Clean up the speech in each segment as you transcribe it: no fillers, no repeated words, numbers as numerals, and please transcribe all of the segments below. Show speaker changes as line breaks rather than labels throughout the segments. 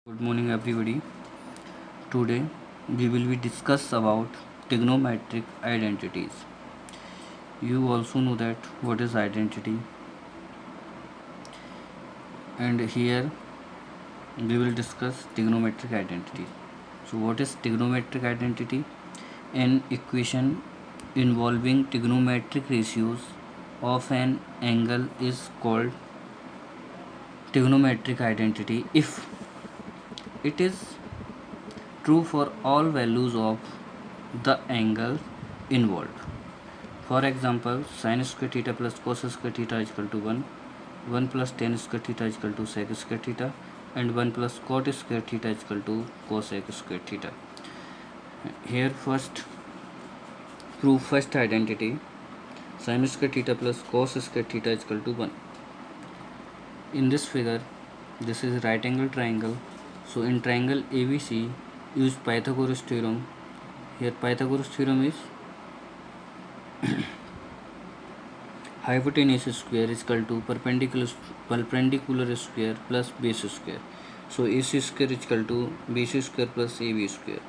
Good morning everybody. Today we will be discuss about trigonometric identities. You also know that what is identity, and here we will discuss trigonometric identity. So what is trigonometric identity? An equation involving trigonometric ratios of an angle is called trigonometric identity if it is true for all values of the angle involved. For example, sin square theta plus cos square theta is equal to 1, 1 plus tan square theta is equal to sec square theta, and 1 plus cot square theta is equal to cosec square theta. Here first prove first identity, sin square theta plus cos square theta is equal to 1. In this figure, this is right angle triangle. So in triangle ABC, use Pythagoras theorem. Here Pythagoras theorem is hypotenuse square is equal to perpendicular square plus base square. So AC square is equal to BC square plus AB square.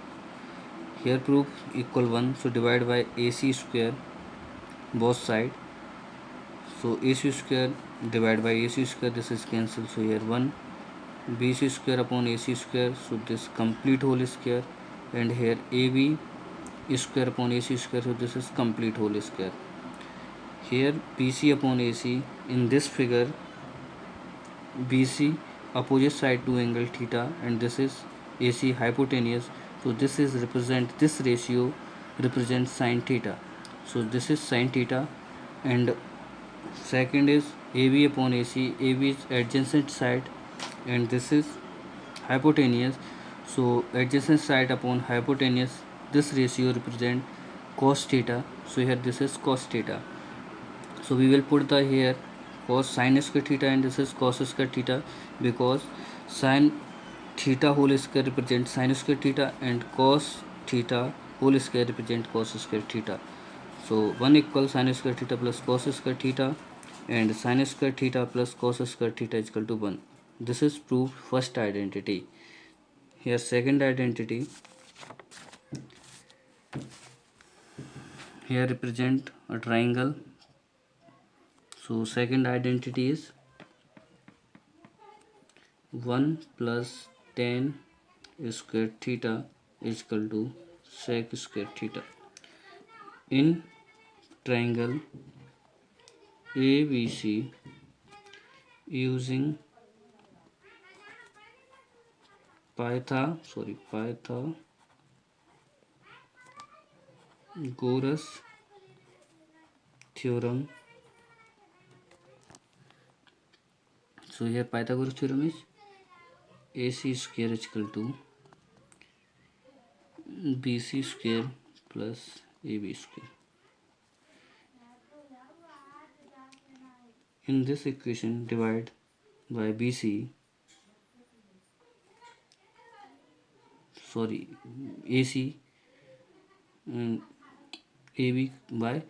Here proof equal 1, so divide by AC square both side. So AC square divide by AC square, this is cancelled, so here 1, BC square upon AC square, so this complete whole square, and here AB square upon AC square, so this is complete whole square. Here BC upon AC, in this figure BC opposite side to angle theta, and this is AC hypotenuse, so this ratio represents sin theta, so this is sin theta. And second is AB upon AC, AB is adjacent side and this is hypotenuse, so adjacent side upon hypotenuse, this ratio represent cos theta, so here this is cos theta. So we will put the here cos sin square theta, and this is cos square theta, because sin theta whole square represents sin square theta and cos theta whole square represents cos square theta. So 1 equals sin square theta plus cos square theta, and sin square theta plus cos square theta is equal to 1. This is proved first identity. Here second identity, here represent a triangle. So second identity is 1 plus tan square theta is equal to sec square theta. In triangle ABC, using Pythagoras theorem. So here Pythagoras theorem is AC square is equal to BC square plus AB square. In this equation, divide by AC and AB by,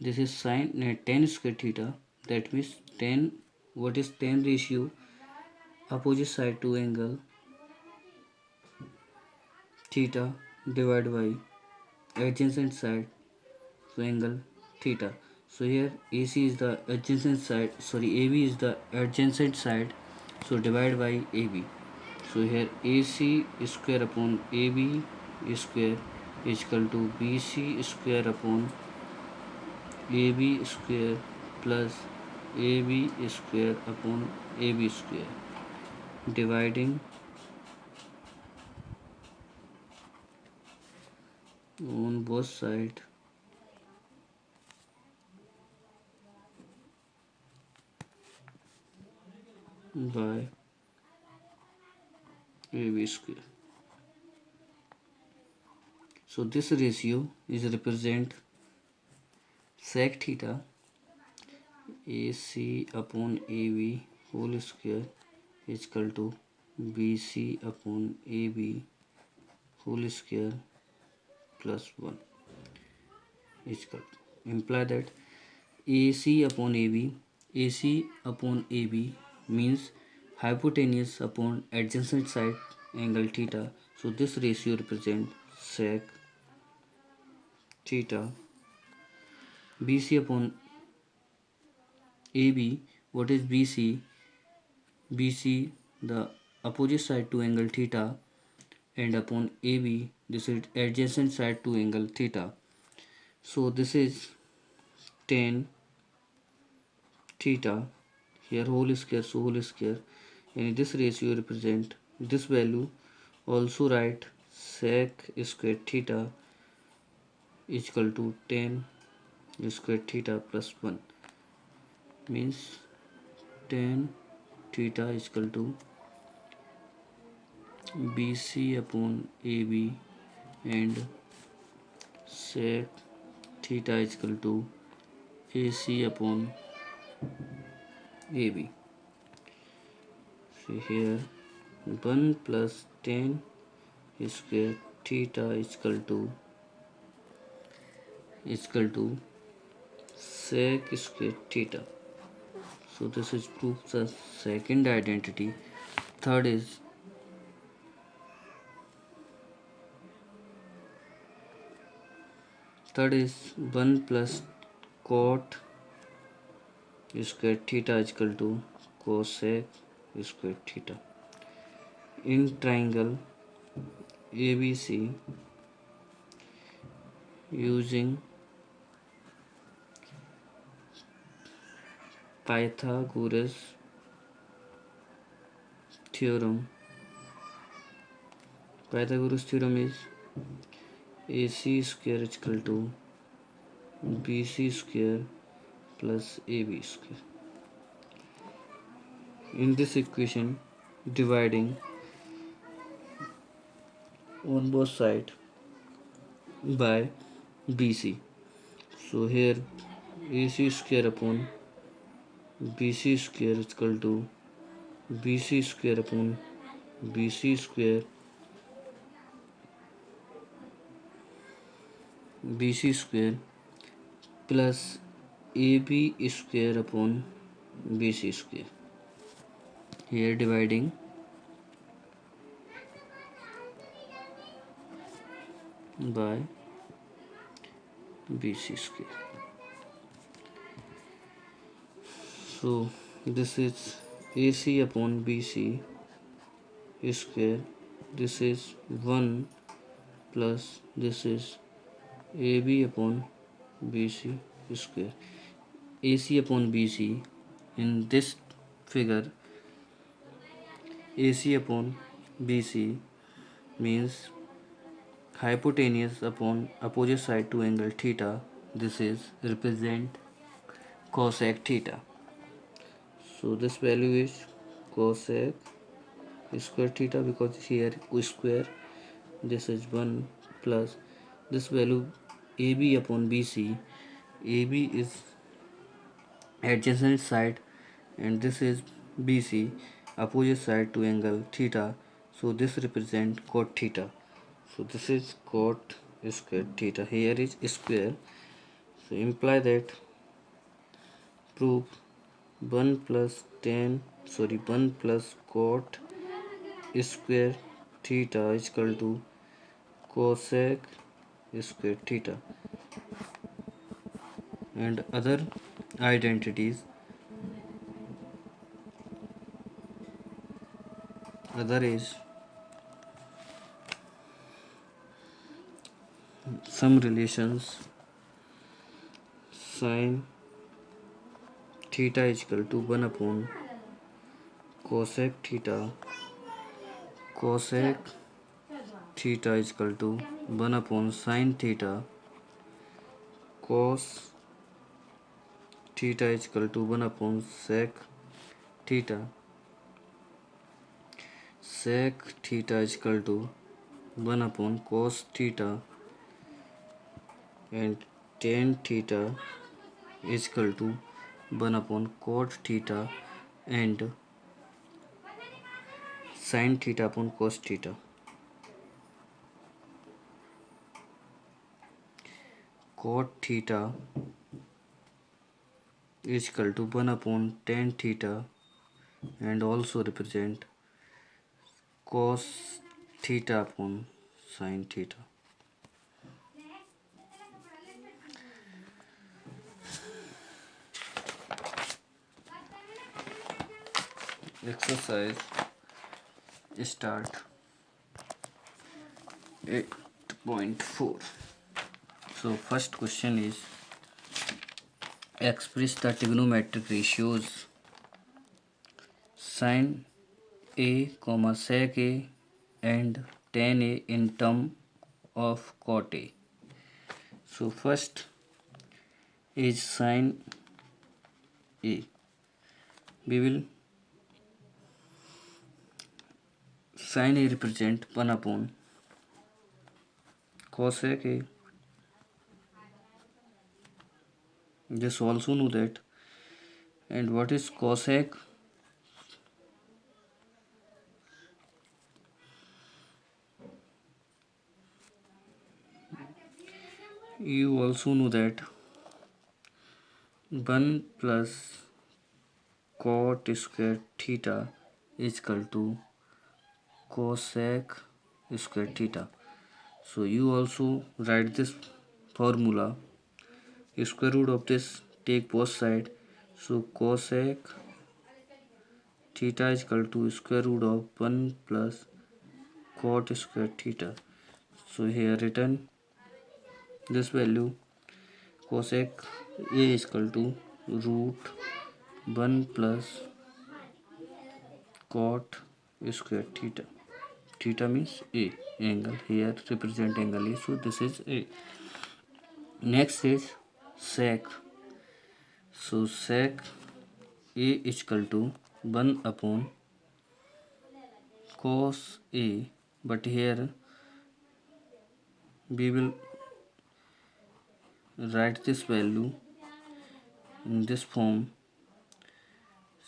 this is sin tan square theta, that means tan, what is tan ratio, opposite side to angle theta, divided by adjacent side to angle theta. So here AC is the adjacent side, AB is the adjacent side, so divide by AB. So here AC square upon AB square is equal to BC square upon AB square plus AB square upon AB square, dividing on both sides by AB square. So this ratio is represent sec theta AC upon AB whole square is equal to BC upon AB whole square plus 1 is equal to, imply that AC upon AB means hypotenuse upon adjacent side angle theta. So this ratio represents sec theta. BC upon AB. What is BC? BC, the opposite side to angle theta, and upon AB, this is adjacent side to angle theta. So this is tan theta. Here whole square, so whole square, and this ratio represent this value. Also write sec square theta is equal to tan square theta plus 1, means tan theta is equal to BC upon AB, and sec theta is equal to AC upon AB. See here 1 plus tan square theta is equal to sec square theta. So this is proves the second identity. Third is 1 plus cot square theta is equal to cosec square theta. In triangle ABC, using Pythagoras theorem. Pythagoras theorem is AC square is equal to BC square plus AB square. In this equation, dividing on both sides by BC. So here AC square upon BC square is equal to BC square upon BC square plus AB square upon BC square. Here dividing by BC square. So this is AC upon BC square. This is 1 plus this is AB upon BC square. AC upon BC, in this figure AC upon BC means hypotenuse upon opposite side to angle theta. This is represent cosec theta. So this value is cosec square theta, because here square, this is 1 plus this value AB upon BC. AB is adjacent side and this is BC, opposite side to angle theta. So this represent cot theta. So this is cot square theta. Here is square. So imply that prove 1 plus cot square theta is equal to cosec square theta. And other identities, other is some relations. Sin theta is equal to 1 upon cosec theta. Cosec theta is equal to 1 upon sin theta. Cos theta is equal to 1 upon sec theta. Sec theta is equal to 1 upon cos theta, and tan theta is equal to 1 upon cot theta, and sin theta upon cos theta. Cot theta is equal to 1 upon tan theta, and also represent cos theta upon sine theta. Exercise start 8.4. So first question is express the trigonometric ratios sin a, sec a and tan a in term of cot a. So first is sin a. We will sin a represent 1 upon cosec a. Just also know that. And what is cosec? You also know that 1 plus cot square theta is equal to cosec square theta. So you also write this formula. Square root of this take both side. So cosec theta is equal to square root of 1 plus cot square theta. So here written this value cosec a is equal to root 1 plus cot square theta. Theta means a angle, here represent angle a, so this is a. Next is sec. So sec a is equal to 1 upon cos a, but here we will write this value in this form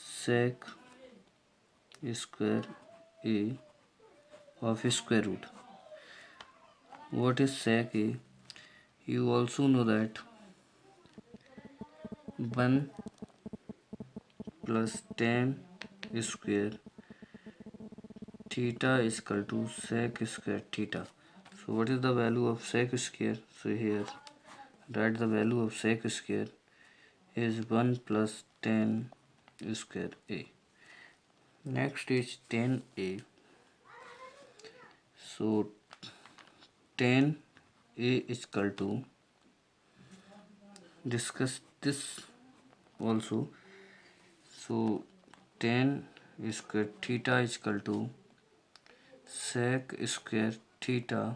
sec square a of square root. What is sec a? You also know that 1 plus tan square theta is equal to sec square theta. So what is the value of sec square? So here write the value of sec square is 1 plus tan square a. Next is tan a. So tan a is equal to, discuss this also. So tan square theta is equal to sec square theta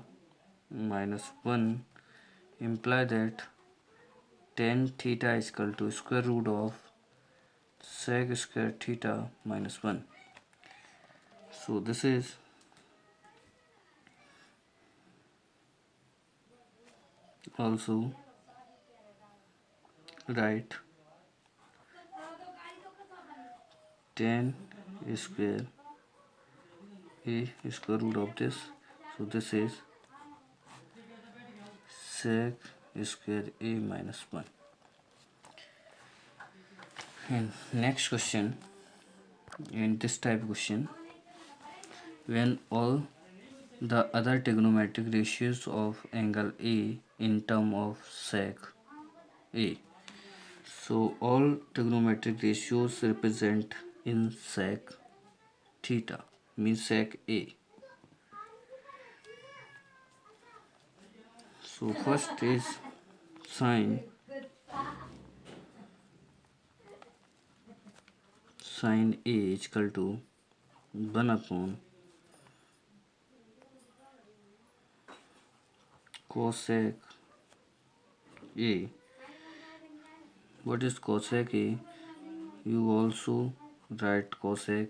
minus 1, imply that tan theta is equal to square root of sec square theta minus 1. So this is also write tan square a square root of this. So this is sec square a minus 1. And next question, in this type of question, when all the other trigonometric ratios of angle A in term of sec A. So all trigonometric ratios represent in sec theta, means sec A. So first is sine A is equal to 1 upon cosec A. What is cosec A? You also write cosec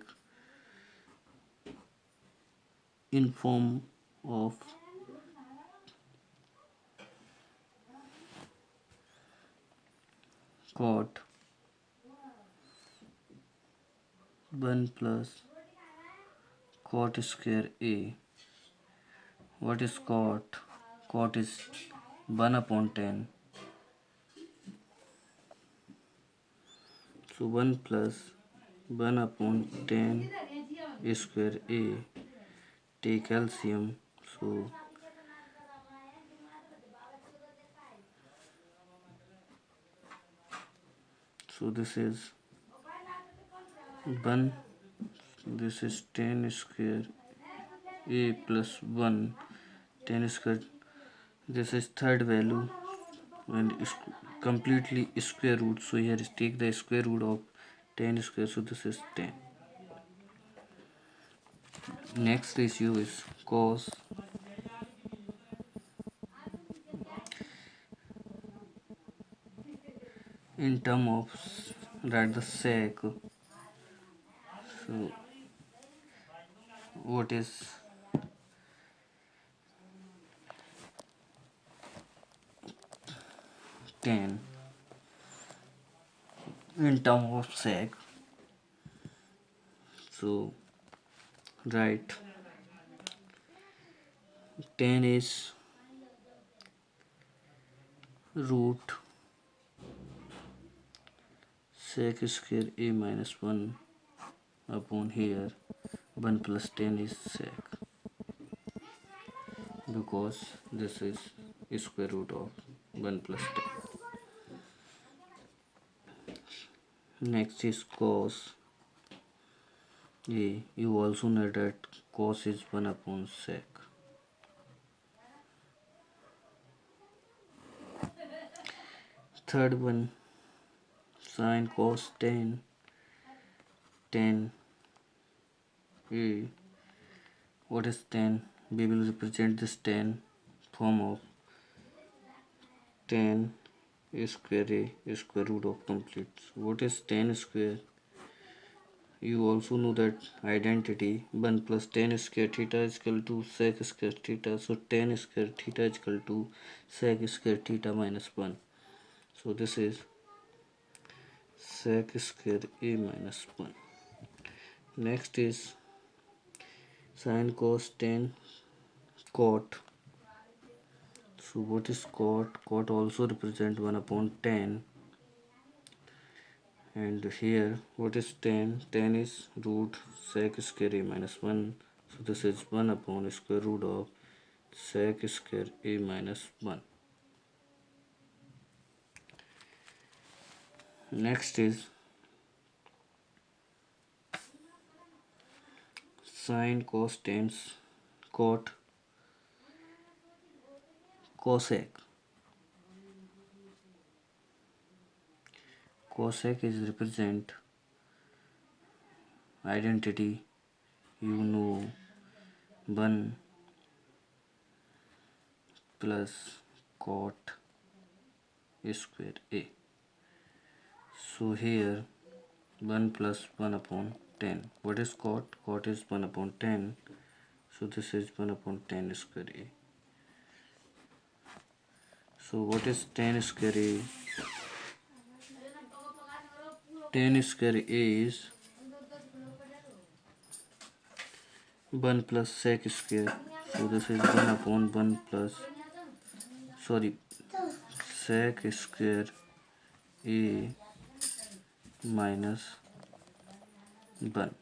in form of cot 1 plus cot square A. What is cot? Cot is 1 upon tan. So 1 plus 1 upon tan square A. take LCM. So this is 1, this is 10 square a plus 1, 10 square, this is third value and completely square root, so here is take the square root of 10 square, so this is 10. Next ratio is cos in term of write the sec. So what is 10 in term of sec? So write 10 is root sec square a minus 1 upon here 1 plus 10 is sec, because this is square root of 1 plus 10. Next is cos a. You also know that cos is 1 upon sec. Third one, sin cos 10 a. What is 10? We will represent this 10 form of 10 square a square root of complete. So what is 10 square? You also know that identity 1 plus 10 square theta is equal to sec square theta. So 10 square theta is equal to sec square theta minus 1. So this is sec square a minus 1. Next is sin cos 10 cot. So what is cot? Cot also represent 1 upon 10. And here what is 10? 10 is root sec square a minus 1. So this is 1 upon square root of sec square a minus 1. Next is sin cos 10 cot cosec. Cosec is represent identity, you know, 1 plus cot square a. So here 1 plus 1 upon 10. What is cot? Cot is 1 upon 10. So this is 1 upon 10 square a. So what is 10 square a? 10 square a is 1 plus sec square. So this is 1 upon 1 plus sec square a minus 1.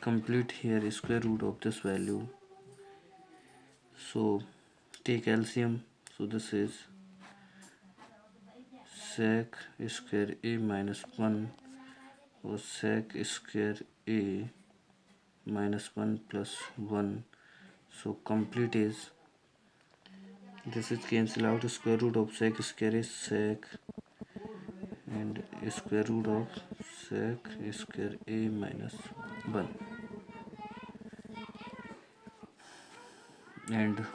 Complete here square root of this value. So take LCM. So this is sec square a minus 1 or sec square a minus 1 plus 1. So complete is, this is cancel out, square root of sec square is sec and square root of sec square a minus 1. And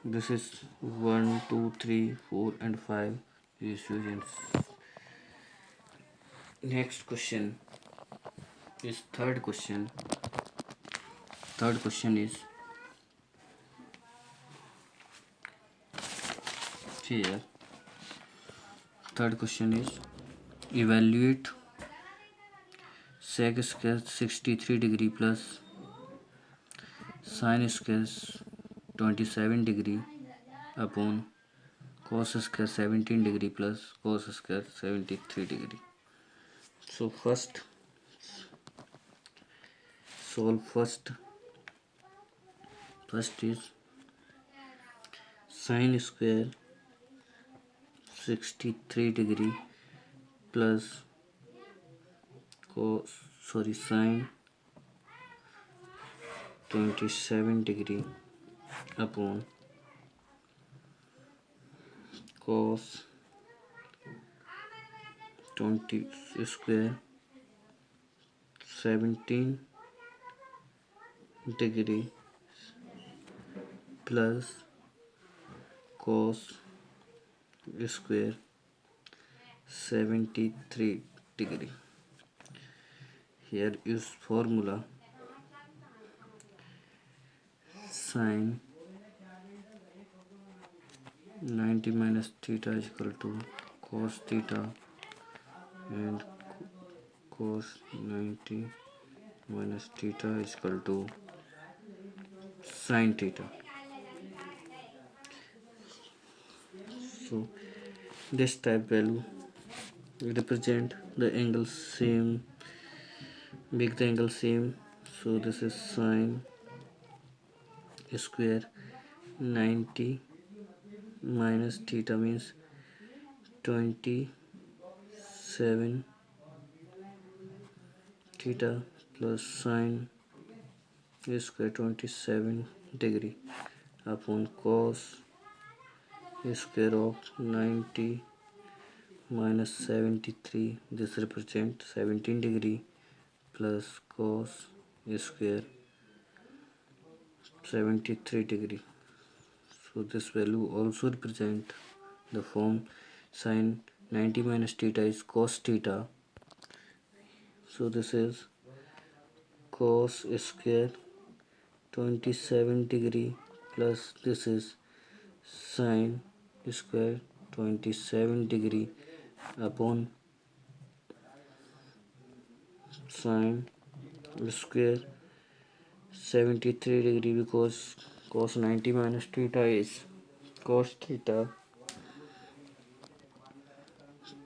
this is 1, 2, 3, 4 and 5 equations. Next question is third question. Third question is here. Third question is evaluate sec square 63 degree plus sin square 27 degree upon cos square 17 degree plus cos square 73 degree. So first solve first First is sine square 63 degree plus sine 27 degree upon cos 20 square 17 degree plus cos square 73 degree. Here is formula sine 90 minus theta is equal to cos theta and cos 90 minus theta is equal to sin theta. So this type value represent the angle same, make the angle same. So this is sine square 90 minus theta means 27 theta plus sine square 27 degree upon cos square of 90 minus 73, this represents 17 degree plus cos square 73 degree. So this value also represent the form sine 90 minus theta is cos theta. So this is cos square 27 degree plus this is sine square 27 degree upon sine square 73 degree, because cos 90 minus theta is cos theta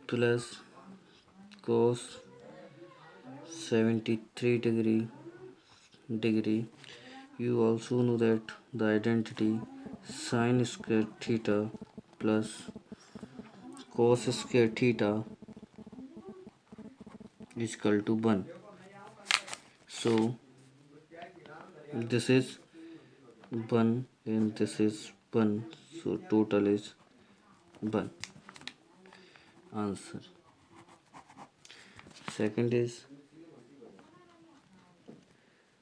plus cos 73 degree. You also know that the identity sin square theta plus cos square theta is equal to 1. So this is 1 and this is 1, so total is 1. Answer. Second is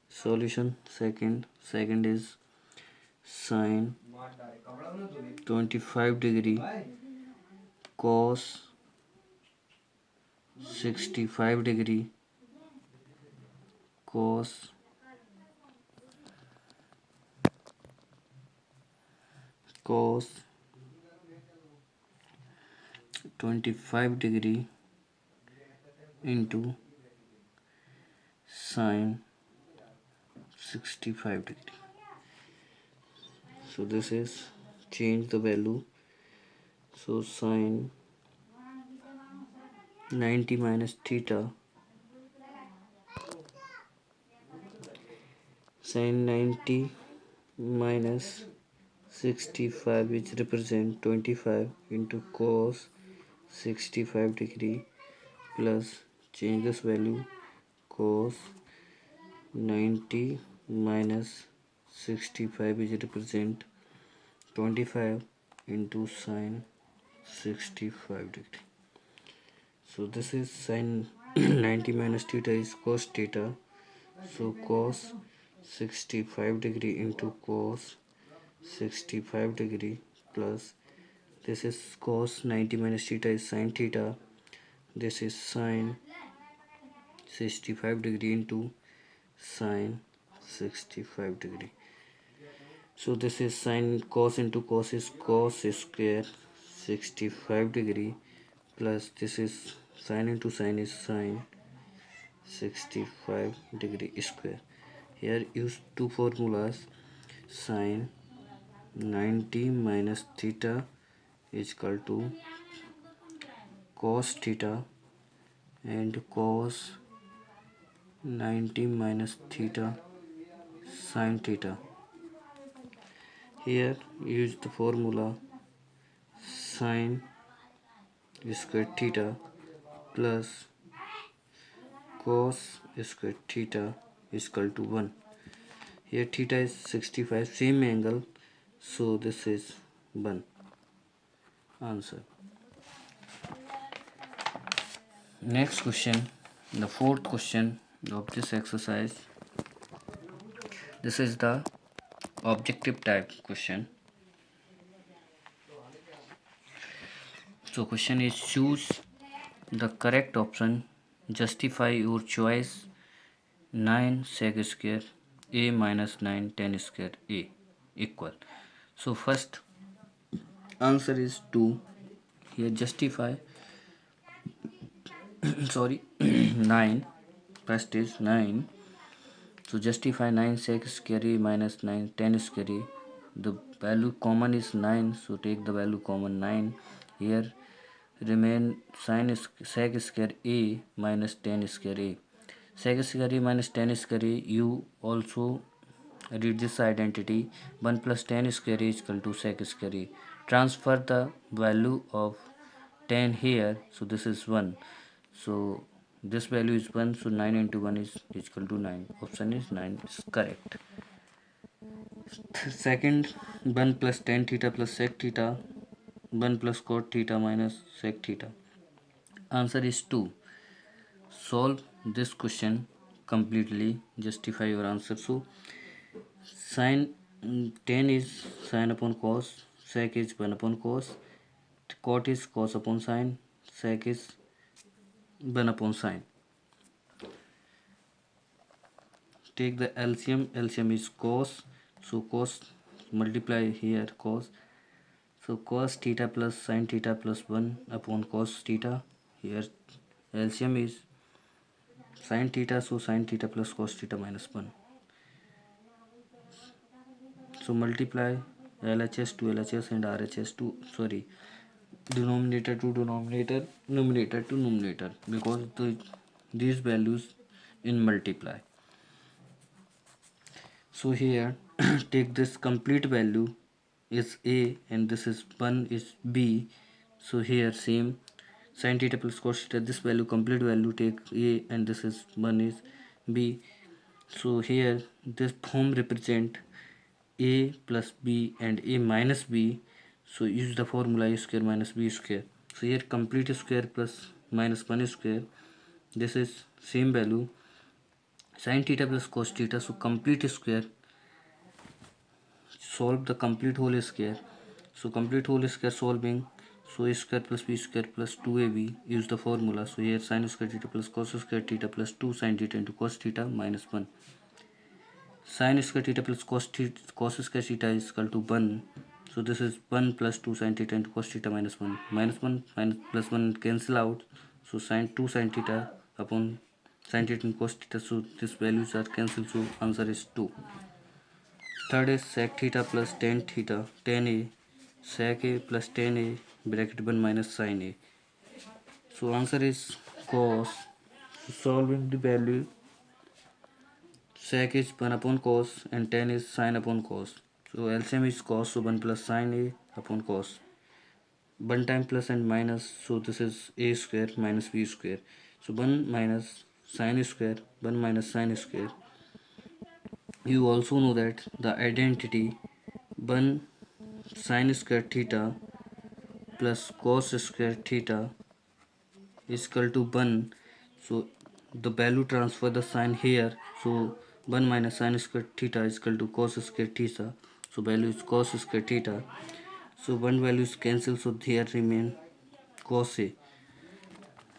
solution. Second is sine 25 degree cos 65 degree cos 25 degree into sine 65 degree. So this is change the value. So sine 90 minus theta, sine 90 minus 65, which represent 25 into cos 65 degree plus change this value cos 90 minus 65, which represent 25 into sine 65 degree. So this is sine 90 minus theta is cos theta, so cos 65 degree into cos 65 degree plus this is cos 90 minus theta is sin theta, this is sine 65 degree into sine 65 degree. So this is sine cos into cos is cos square 65 degree plus this is sine into sine is sine 65 degree square. Here use two formulas, sine 90 minus theta is equal to cos theta and cos 90 minus theta sin theta. Here use the formula sine square theta plus cos square theta is equal to 1. Here theta is 65, same angle, so this is 1. Answer. Next question, the fourth question of this exercise. This is the objective type question. So question is, choose the correct option, justify your choice. 9 sec square a minus 9 tan square a equal. So first answer is 2. Here justify sorry 9. First is 9. So justify 9 sec square a minus 9 tan square a. The value common is 9, so take the value common 9. Here remain sin sec square a minus tan square a. Sec square a minus tan square a, you also read this identity. 1 plus tan square a is equal to sec square a. Transfer the value of tan here, so this is 1. So this value is 1, so 9 into 1 is equal to 9. Option is 9 is correct. Second, 1 plus tan theta plus sec theta, 1 plus cot theta minus sec theta. Answer is 2. Solve this question completely, justify your answer. So sin 10 is sin upon cos, sec is 1 upon cos, cot is cos upon sin, sec is 1 upon sin. Take the LCM. LCM is cos, so cos multiply here cos, so cos theta plus sin theta plus 1 upon cos theta. Here LCM is sin theta, so sin theta plus cos theta minus 1. So multiply LHS to LHS and RHS to denominator to denominator, numerator to numerator, because these values in multiply. So here take this complete value is a and this is 1 is b. So here same sin theta plus cos theta, this value complete value take a and this is 1 is b. So here this form represent a plus b and a minus b. So use the formula a square minus b square. So here complete square plus minus 1 square, this is same value sin theta plus cos theta. So complete square, solve the complete whole square. So complete whole square solving, so a square plus b square plus 2ab, use the formula. So here sin square theta plus cos square theta plus 2 sin theta into cos theta minus 1. Sin square theta plus cos square theta is equal to 1. So this is 1 plus 2 sin theta into cos theta minus 1. Minus 1 minus plus 1 cancel out. So sin 2 sin theta upon sin theta into cos theta. So these values are cancelled. So answer is 2. Third is sec theta plus tan theta, tan a, sec a plus tan a, bracket 1 minus sin a. So answer is cos. So solving the value, sec is 1 upon cos and tan is sin upon cos. So LCM is cos, so 1 plus sin a upon cos. 1 time plus and minus, so this is a square minus b square. So 1 minus sin square, 1 minus sin square. You also know that the identity 1 sin square theta plus cos square theta is equal to 1. So the value transfer the sign here. So 1 minus sin square theta is equal to cos square theta. So value is cos square theta. So one value is cancelled. So here remain cos a.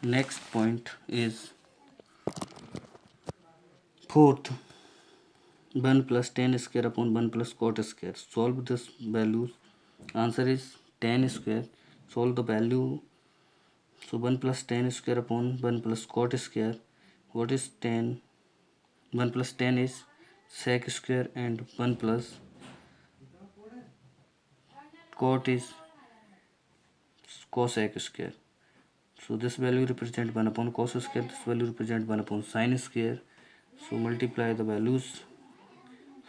Next point is fourth, 1 plus tan square upon 1 plus cot square. Solve this values. Answer is tan square. Solve the value. So 1 plus tan square upon 1 plus cot square. What is tan? 1 plus tan is sec square and 1 plus cot is cosec square. So this value represent 1 upon cos square, this value represent 1 upon sin square. So multiply the values,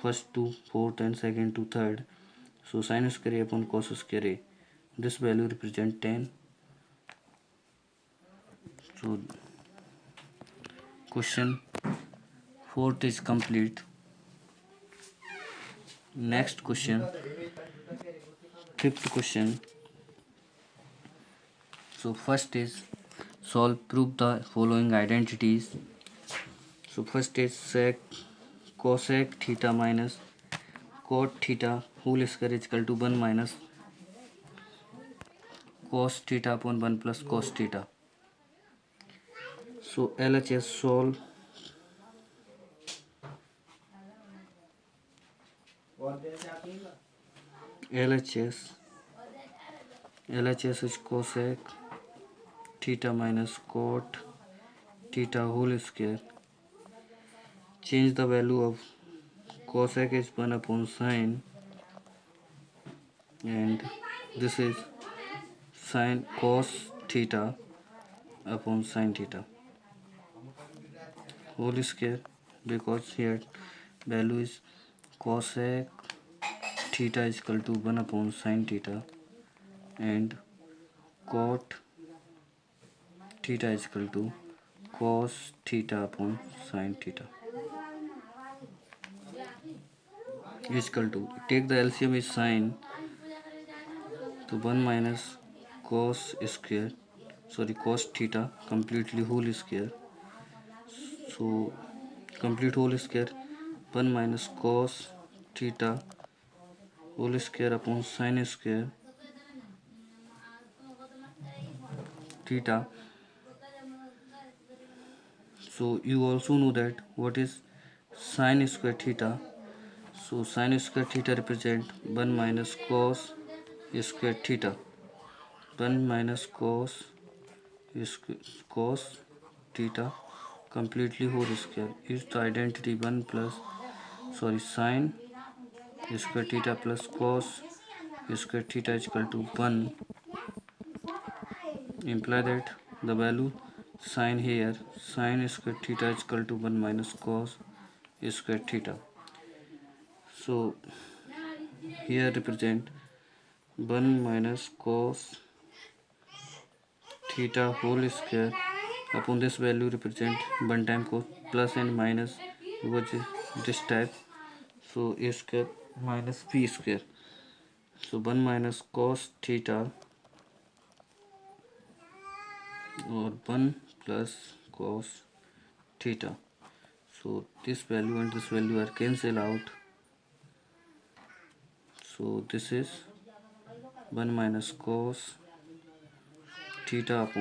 first to fourth and second to third. So sin square A upon cos square A. This value represent tan. So question 4th is complete. Next question, 5th question. So first is prove the following identities. So first is sec cosec theta minus cot theta whole square is equal to 1 minus cos theta upon 1 plus cos theta. So LHS solve LHS is cosec theta minus cot theta whole square. Change the value of cosec is 1 upon sine, and this is sine cos theta upon sine theta whole square, because here value is cosec theta is equal to 1 upon sine theta and cot theta is equal to cos theta upon sine theta is equal to, take the LCM is sine, to 1 minus cos square, cos theta completely whole square. So complete whole square 1 minus cos theta whole square upon sine square theta. So you also know that what is sine square theta. So sine square theta represent 1 minus cos square theta. 1 minus cos theta completely whole square is the identity 1 plus sine square theta plus cos square theta is equal to 1, imply that the value sine here sine square theta is equal to 1 minus cos square theta. So here represent 1 minus cos theta whole square upon this value represent 1 time cos plus and minus because this type. So a square minus b square. So 1 minus cos theta or 1 plus cos theta. So this value and this value are cancel out. So this is 1 minus cos theta upon